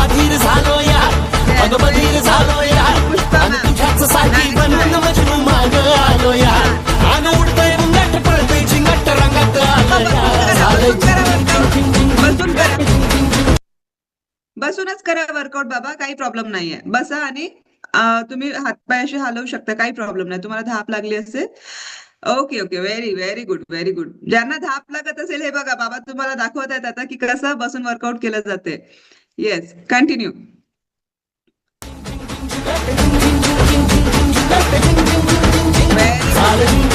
बधीर झालो या, अग बधीर झालो या, आणि तुझ्याच साठी बनून मजनू माग आलो या, आग उडतंय मुंगट पळतंय चिंगट रंगात आलो या, झालंय बसूनच करा वर्कआउट बाबा, काही प्रॉब्लेम नाहीये. बसा आणि तुम्ही हातपाय असे हलवू शकता, काही प्रॉब्लेम नाही. तुम्हाला धाप लागली असेल, okay okay, very very good, very good. ज्यांना धाप लागत असेल हे बघा, बाबा तुम्हाला दाखवत आहेत आता की कसं बसून वर्कआउट केलं जाते. Yes, continue. व्हेरी